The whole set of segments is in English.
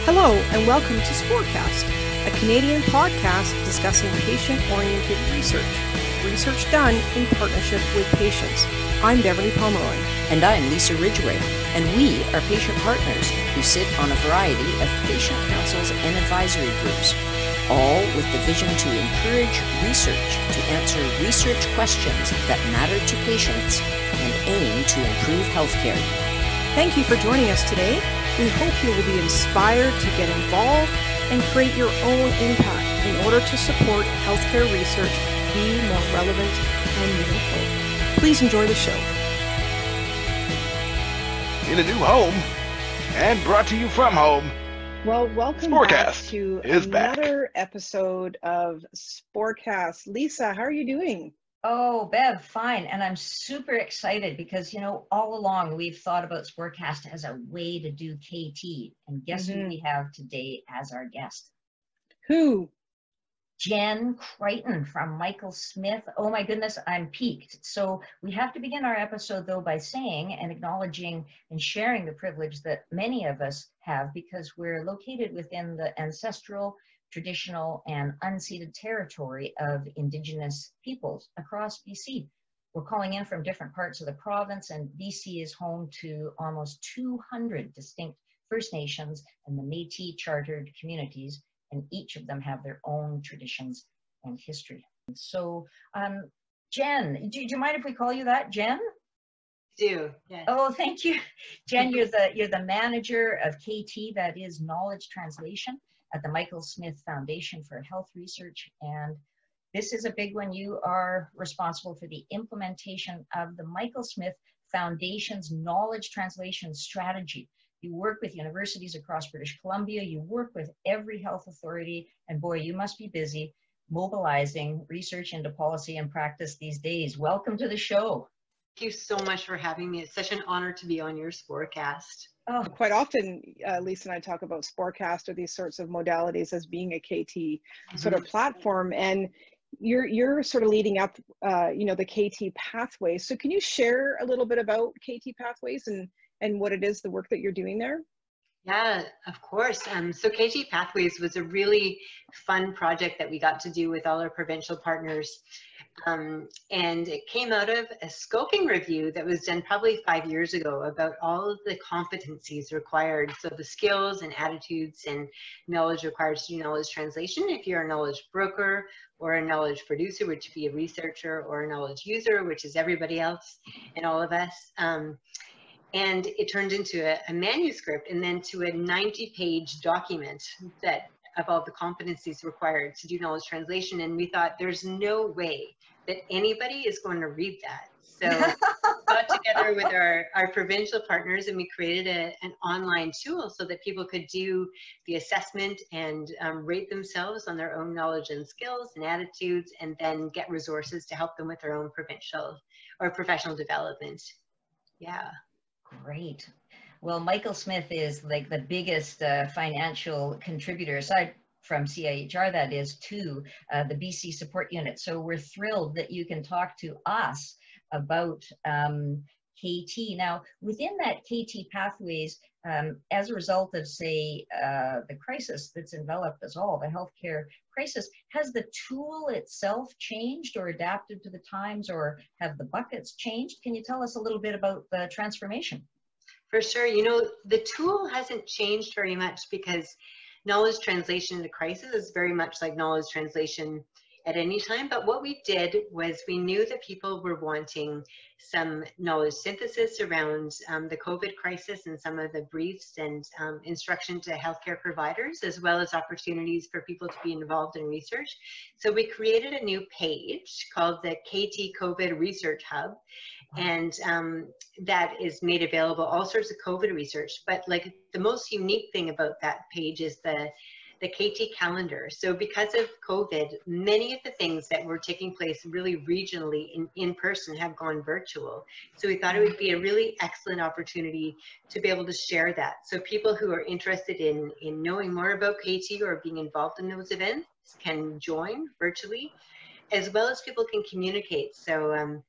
Hello and welcome to SPORcast, a Canadian podcast discussing patient-oriented research done in partnership with patients. I'm Beverly Pomeroy. And I'm Lisa Ridgway, and we are patient partners who sit on a variety of patient councils and advisory groups, all with the vision to encourage research to answer research questions that matter to patients and aim to improve healthcare. Thank you for joining us today. We hope you will be inspired to get involved and create your own impact in order to support healthcare research be more relevant and meaningful. Please enjoy the show. In a new home and brought to you from home. Well, welcome back to another episode of SPORcast. Lisa, how are you doing? Oh, Bev, fine. And I'm super excited because, you know, all along we've thought about SPORcast as a way to do KT. And guess who we have today as our guest? Who? Jen Creighton from Michael Smith. Oh my goodness, I'm peaked. So we have to begin our episode though by saying and acknowledging and sharing the privilege that many of us have because we're located within the ancestral, traditional, and unceded territory of Indigenous peoples across BC. We're calling in from different parts of the province, and BC is home to almost 200 distinct First Nations and the Métis chartered communities, and each of them have their own traditions and history. So, Jen, do you mind if we call you that, Jen? Do, yes. Oh, thank you. Jen, you're the manager of KT, that is Knowledge Translation, at the Michael Smith Foundation for Health Research. And this is a big one. You are responsible for the implementation of the Michael Smith Foundation's knowledge translation strategy. You work with universities across British Columbia. You work with every health authority. And boy, you must be busy mobilizing research into policy and practice these days. Welcome to the show. Thank you so much for having me. It's such an honor to be on your SPORcast. Oh. Quite often, Lisa and I talk about SPORcast or these sorts of modalities as being a KT sort of platform, and you're sort of leading up, the KT pathways. So can you share a little bit about KT pathways and what it is, the work that you're doing there? Yeah, of course. So KT Pathways was a really fun project that we got to do with all our provincial partners. And it came out of a scoping review that was done probably 5 years ago about all of the competencies required. So the skills and attitudes and knowledge required to do knowledge translation. If you're a knowledge broker or a knowledge producer, which would be a researcher, or a knowledge user, which is everybody else and all of us. And it turned into a manuscript and then to a 90-page document that of all the competencies required to do knowledge translation. And we thought there's no way that anybody is going to read that. So got together with our provincial partners and we created an online tool so that people could do the assessment and rate themselves on their own knowledge and skills and attitudes, and then get resources to help them with their own provincial or professional development. Yeah. Great. Well, Michael Smith is like the biggest financial contributor, aside from CIHR, that is, to the BC support unit. So we're thrilled that you can talk to us about KT. Now, within that KT Pathways, as a result of, say, the crisis that's enveloped us all, the healthcare crisis, has the tool itself changed or adapted to the times, or have the buckets changed? Can you tell us a little bit about the transformation? For sure. You know, the tool hasn't changed very much because knowledge translation in a crisis is very much like knowledge translation at any time. But what we did was we knew that people were wanting some knowledge synthesis around the COVID crisis and some of the briefs and instruction to healthcare providers, as well as opportunities for people to be involved in research. So we created a new page called the KT COVID Research Hub. And that is made available, all sorts of COVID research. But like the most unique thing about that page is the KT calendar. So because of COVID, many of the things that were taking place really regionally in person have gone virtual. So we thought it would be a really excellent opportunity to be able to share that. So people who are interested in knowing more about KT or being involved in those events can join virtually, as well as people can communicate. So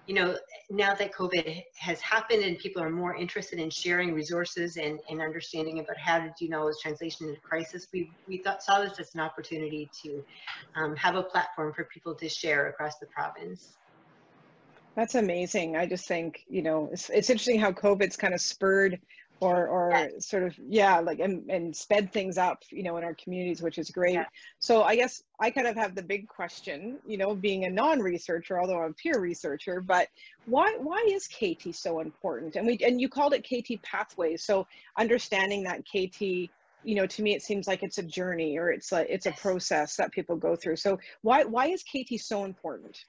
you know, now that COVID has happened and people are more interested in sharing resources and understanding about how to do knowledge translation in a crisis, we saw this as an opportunity to have a platform for people to share across the province. That's amazing. I just think, you know, it's interesting how COVID's kind of spurred or sort of, yeah, like, and sped things up, you know, in our communities, which is great. So I guess I kind of have the big question, you know, being a non-researcher, although I'm a peer researcher, but why is KT so important? And you called it KT Pathways. So understanding that KT, you know, to me, it seems like it's a journey, or it's a process that people go through. So why is KT so important?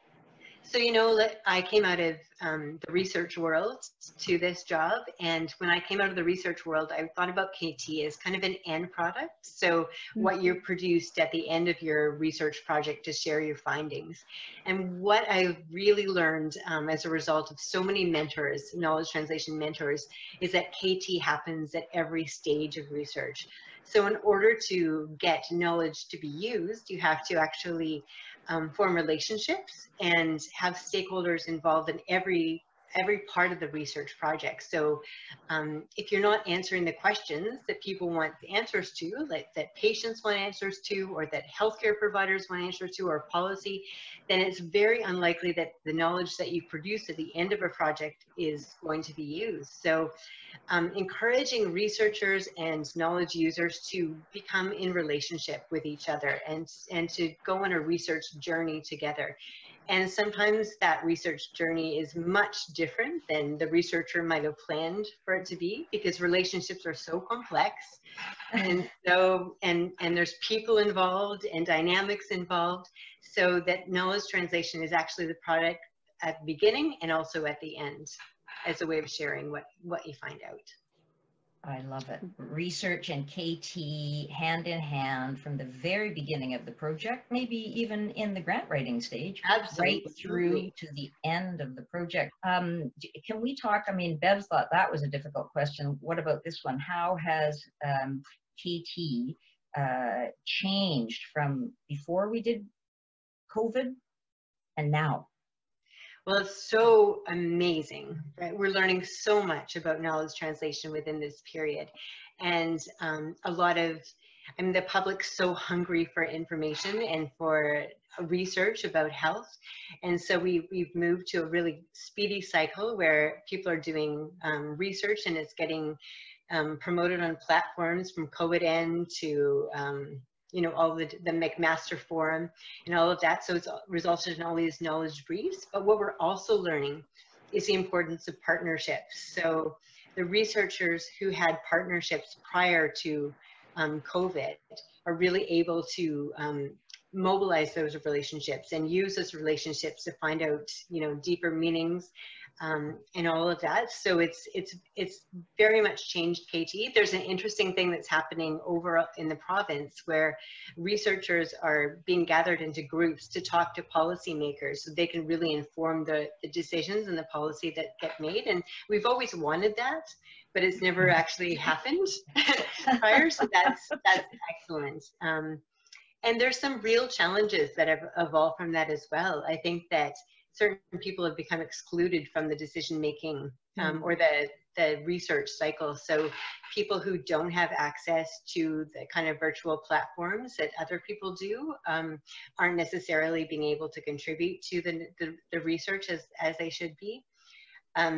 So, you know, I came out of the research world to this job. And when I came out of the research world, I thought about KT as kind of an end product. So what you produced at the end of your research project to share your findings. And what I really learned as a result of so many mentors, knowledge translation mentors, is that KT happens at every stage of research. So in order to get knowledge to be used, you have to actually form relationships and have stakeholders involved in every part of the research project. So if you're not answering the questions that people want the answers to, like that patients want answers to, or that healthcare providers want answers to, or policy, then it's very unlikely that the knowledge that you produce at the end of a project is going to be used. So encouraging researchers and knowledge users to become in relationship with each other and to go on a research journey together. And sometimes that research journey is much different than the researcher might have planned for it to be, because relationships are so complex. And so, and there's people involved and dynamics involved, so that knowledge translation is actually the product at the beginning and also at the end, as a way of sharing what you find out. I love it. Research and KT hand in hand from the very beginning of the project, maybe even in the grant writing stage, Absolutely. right through to the end of the project. Can we talk, I mean, Bev's thought that was a difficult question. What about this one? How has KT changed from before we did COVID and now? Well, it's so amazing, right? We're learning so much about knowledge translation within this period. And a lot of, I mean, the public's so hungry for information and for research about health. And so we've moved to a really speedy cycle where people are doing research, and it's getting promoted on platforms from COVID-N to you know, all the McMaster Forum and all of that. So it's resulted in all these knowledge briefs. But what we're also learning is the importance of partnerships. So the researchers who had partnerships prior to COVID are really able to mobilize those relationships and use those relationships to find out, you know, deeper meanings and all of that. So it's very much changed KT. There's an interesting thing that's happening over in the province where researchers are being gathered into groups to talk to policymakers so they can really inform the decisions and the policy that get made. And we've always wanted that, but it's never actually happened prior. So that's excellent. And there's some real challenges that have evolved from that as well. I think that certain people have become excluded from the decision-making or the research cycle. So people who don't have access to the kind of virtual platforms that other people do aren't necessarily being able to contribute to the research as they should be.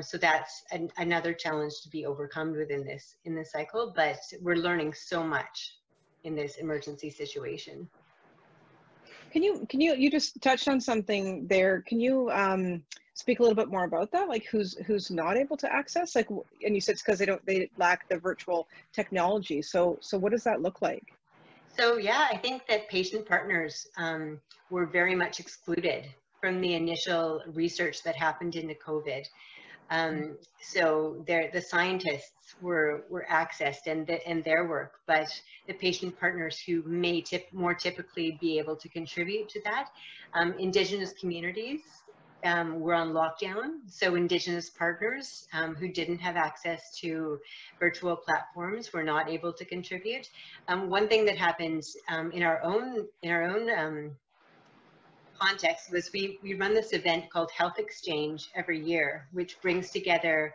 So that's another challenge to be overcome within this cycle, but we're learning so much in this emergency situation. Can you just touched on something there? Can you speak a little bit more about that? Like who's not able to access? Like, and you said it's because they lack the virtual technology. So what does that look like? So yeah, I think that patient partners were very much excluded from the initial research that happened into COVID. So the scientists were accessed and their work, but the patient partners who may more typically be able to contribute to that, Indigenous communities were on lockdown. So Indigenous partners who didn't have access to virtual platforms were not able to contribute. One thing that happened in our own context was we run this event called Health Exchange every year, which brings together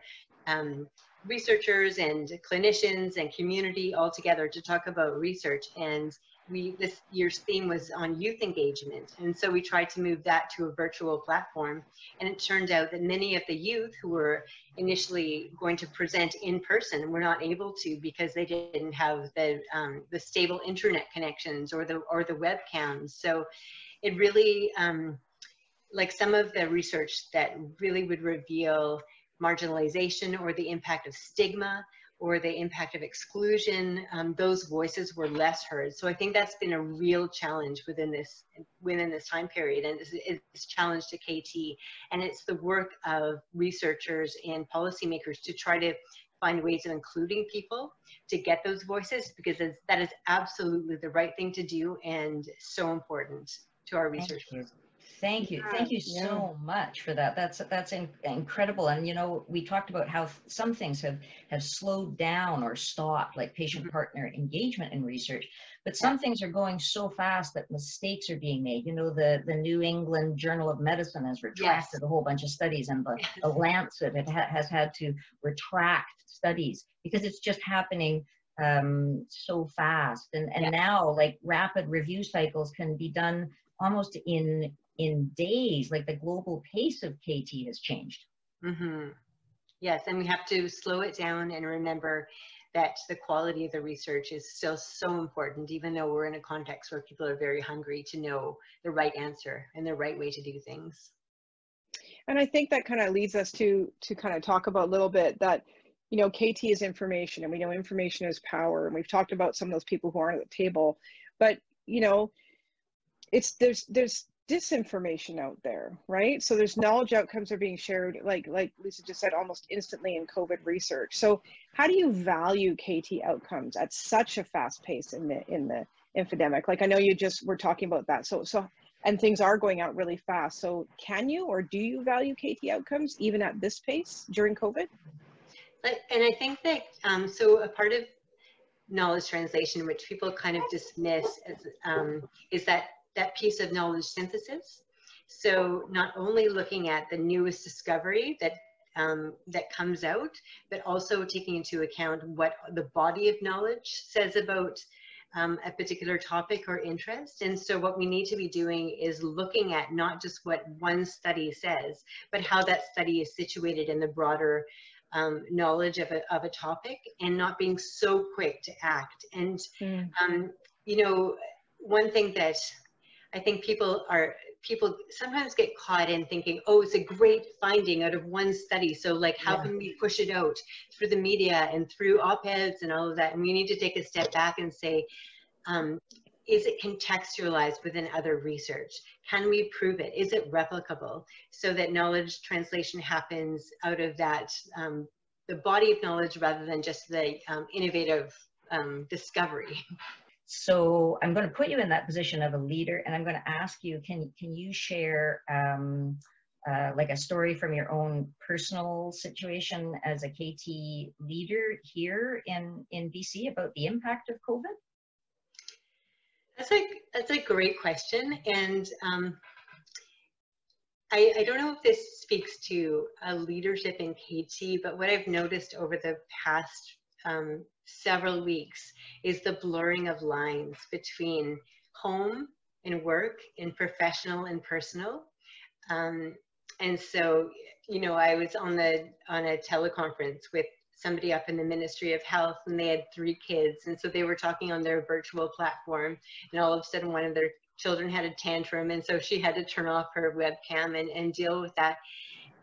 researchers and clinicians and community all together to talk about research. And this year's theme was on youth engagement. And so we tried to move that to a virtual platform. And it turned out that many of the youth who were initially going to present in person were not able to because they didn't have the stable internet connections or the webcams. So it really, like some of the research that really would reveal marginalization or the impact of stigma or the impact of exclusion, those voices were less heard. So I think that's been a real challenge within this time period, and it's a challenge to KT, and it's the work of researchers and policymakers to try to find ways of including people to get those voices, because that is absolutely the right thing to do and so important to our research. Thank you. Thank you so much for that. That's incredible. And, you know, we talked about how some things have slowed down or stopped, like patient partner engagement in research, but some things are going so fast that mistakes are being made. You know, the New England Journal of Medicine has retracted a whole bunch of studies, and the Lancet has had to retract studies because it's just happening so fast. And now, like, rapid review cycles can be done almost in days. Like, the global pace of KT has changed. Yes, and we have to slow it down and remember that the quality of the research is still so important, even though we're in a context where people are very hungry to know the right answer and the right way to do things. And I think that kind of leads us to kind of talk about a little bit that, you know, KT is information, and we know information is power, and we've talked about some of those people who aren't at the table, but, you know, there's disinformation out there, right? So there's knowledge outcomes are being shared, like Lisa just said, almost instantly in COVID research. So how do you value KT outcomes at such a fast pace in the infodemic? Like, I know you just were talking about that. So and things are going out really fast. So can you, or do you value KT outcomes even at this pace during COVID? And I think that, so a part of knowledge translation, which people kind of dismiss as, is that piece of knowledge synthesis. So not only looking at the newest discovery that comes out, but also taking into account what the body of knowledge says about a particular topic or interest. And so what we need to be doing is looking at not just what one study says, but how that study is situated in the broader knowledge of a topic, and not being so quick to act. And, you know, one thing that I think people sometimes get caught in thinking, oh, it's a great finding out of one study, so like how can we push it out through the media and through op-eds and all of that? And we need to take a step back and say, is it contextualized within other research? Can we prove it? Is it replicable? So that knowledge translation happens out of that, the body of knowledge, rather than just the innovative discovery. So I'm going to put you in that position of a leader, and I'm going to ask you, can you share like a story from your own personal situation as a KT leader here in BC about the impact of COVID? That's a great question, and I don't know if this speaks to a leadership in KT, but what I've noticed over the past several weeks is the blurring of lines between home and work and professional and personal. And so, you know, I was on a teleconference with somebody up in the Ministry of Health, and they had 3 kids. And so they were talking on their virtual platform, and all of a sudden one of their children had a tantrum. And so she had to turn off her webcam and deal with that.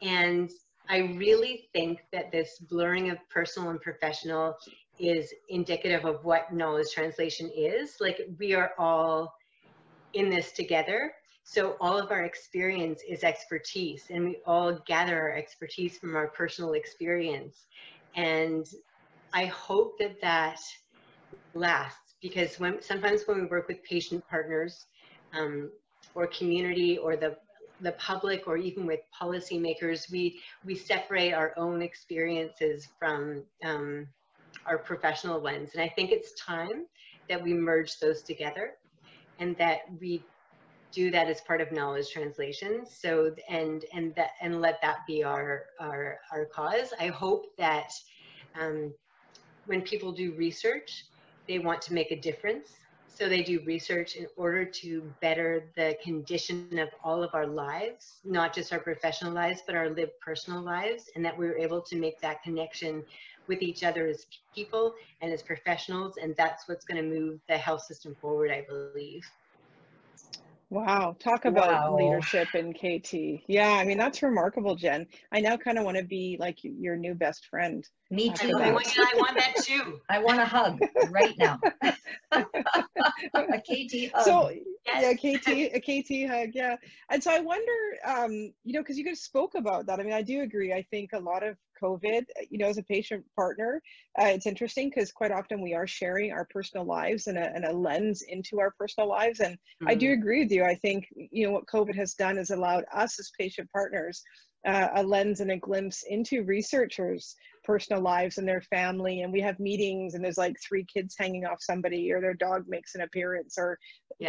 And I really think that this blurring of personal and professional is indicative of what knowledge translation is. Like, we are all in this together. So all of our experience is expertise, and we all gather our expertise from our personal experience. And I hope that that lasts, because sometimes when we work with patient partners or community or the public, or even with policymakers, we separate our own experiences from our professional ones. And I think it's time that we merge those together, and that we do that as part of knowledge translation. So, and let that be our cause. I hope that when people do research, they want to make a difference. So they do research in order to better the condition of all of our lives, not just our professional lives, but our lived personal lives, and that we're able to make that connection with each other as people and as professionals. And that's what's going to move the health system forward, I believe. Wow, talk about leadership in KT. Yeah, I mean, that's remarkable, Jen. I now kind of want to be like your new best friend. Me too. I want that too. I want a hug right now. A KT hug. So Yes. yeah, a KT hug, yeah. And so I wonder, you know, because you guys spoke about that. I mean, I do agree. I think a lot of COVID, you know, as a patient partner, it's interesting because quite often we are sharing our personal lives and a lens into our personal lives. And I do agree with you. I think, you know, what COVID has done is allowed us as patient partners a lens and a glimpse into researchers' personal lives and their family. And we have meetings and there's like 3 kids hanging off somebody, or their dog makes an appearance, or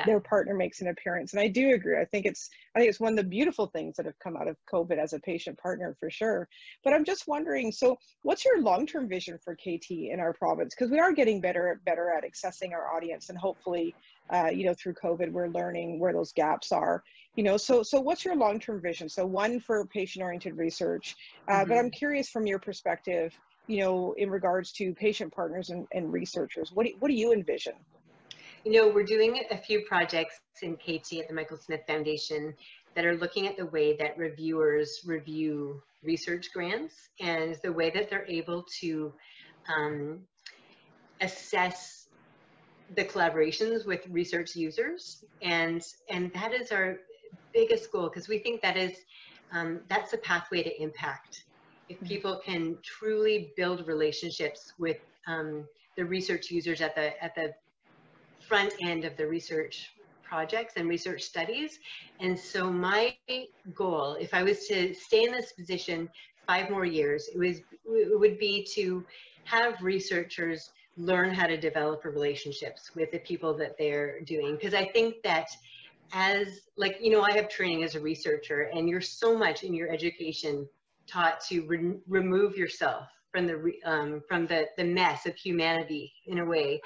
their partner makes an appearance. And I do agree. I think it's one of the beautiful things that have come out of COVID as a patient partner, for sure. But I'm just wondering, so what's your long-term vision for KT in our province? Because we are getting better at accessing our audience, and hopefully, you know, through COVID, we're learning where those gaps are. You know, so what's your long-term vision? So one for patient-oriented research, but I'm curious from your perspective, you know, in regards to patient partners and researchers, what do you envision? You know, we're doing a few projects in KT at the Michael Smith Foundation that are looking at the way that reviewers review research grants and the way that they're able to assess the collaborations with research users. And that is our biggest goal, because we think that is that's a pathway to impact. If people can truly build relationships with the research users at the front end of the research projects and research studies. And so my goal, if I was to stay in this position 5 more years, it would be to have researchers learn how to develop relationships with the people that they're doing. Because I think that as, like, you know, I have training as a researcher, and you're so much in your education taught to remove yourself from the mess of humanity in a way.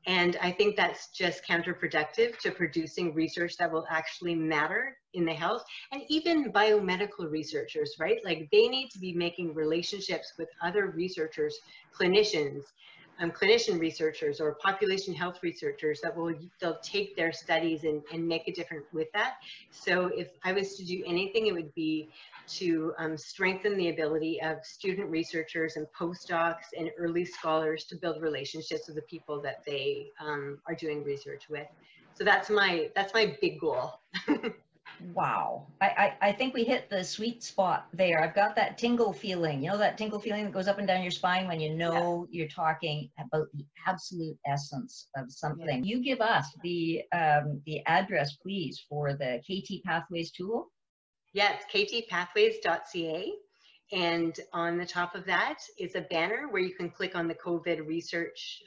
And I think that's just counterproductive to producing research that will actually matter in the health. And even biomedical researchers, right? Like, they need to be making relationships with other researchers, clinician researchers, or population health researchers they'll take their studies and make a difference with that. So if I was to do anything, it would be to strengthen the ability of student researchers and postdocs and early scholars to build relationships with the people that they are doing research with. So that's my big goal. Wow. I think we hit the sweet spot there. I've got that tingle feeling, you know, that tingle feeling that goes up and down your spine when you know you're talking about the absolute essence of something. You give us the address, please, for the KT Pathways tool. Yeah, it's ktpathways.ca. And on the top of that is a banner where you can click on the COVID research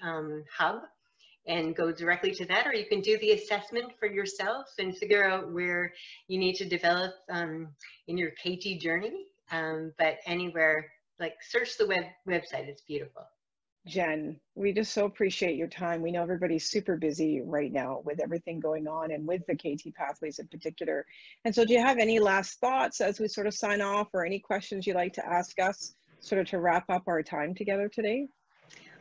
hub and go directly to that, or you can do the assessment for yourself and figure out where you need to develop in your KT journey. But anywhere, like, search the website, it's beautiful. Jen, we just so appreciate your time. We know everybody's super busy right now with everything going on, and with the KT Pathways in particular. And so do you have any last thoughts as we sort of sign off, or any questions you'd like to ask us sort of to wrap up our time together today?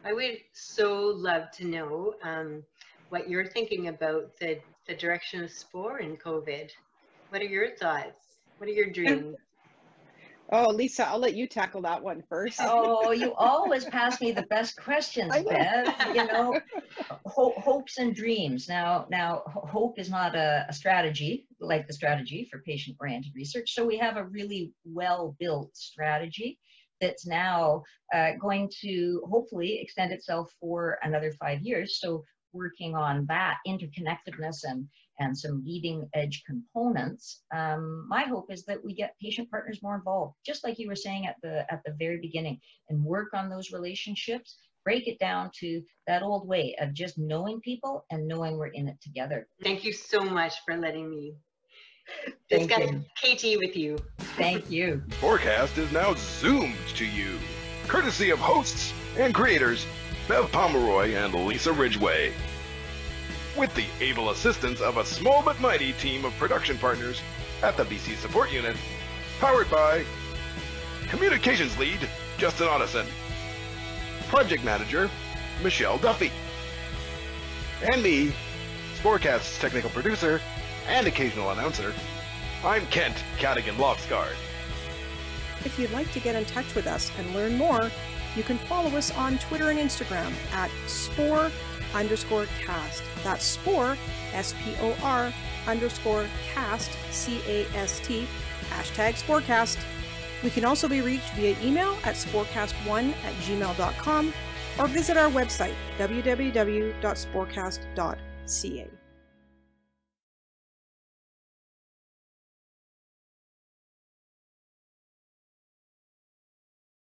I would so love to know what you're thinking about the direction of SPOR in COVID. What are your thoughts? What are your dreams? Oh, Lisa, I'll let you tackle that one first. Oh, you always pass me the best questions, Bev. You know, hopes and dreams. Now, hope is not a strategy like the strategy for patient-oriented research. So we have a really well-built strategy that's now going to hopefully extend itself for another 5 years. So working on that interconnectedness and some leading edge components. My hope is that we get patient partners more involved, just like you were saying at the very beginning, and work on those relationships, break it down to that old way of just knowing people and knowing we're in it together. Thank you so much for letting me Thank discuss you. KT with you. Thank you. SPORcast is now zoomed to you, courtesy of hosts and creators Bev Pomeroy and Lisa Ridgway. With the able assistance of a small but mighty team of production partners at the BC Support Unit, powered by Communications Lead, Justin Otteson, Project Manager, Michelle Duffy, and me, SPORcast's technical producer and occasional announcer, I'm Kent Cadigan Loxgard. If you'd like to get in touch with us and learn more, you can follow us on Twitter and Instagram at SPOR_cast. That's SPOR, SPOR _cast, CAST, #SPORcast. We can also be reached via email at sporcast1@gmail.com or visit our website, www.sporcast.ca.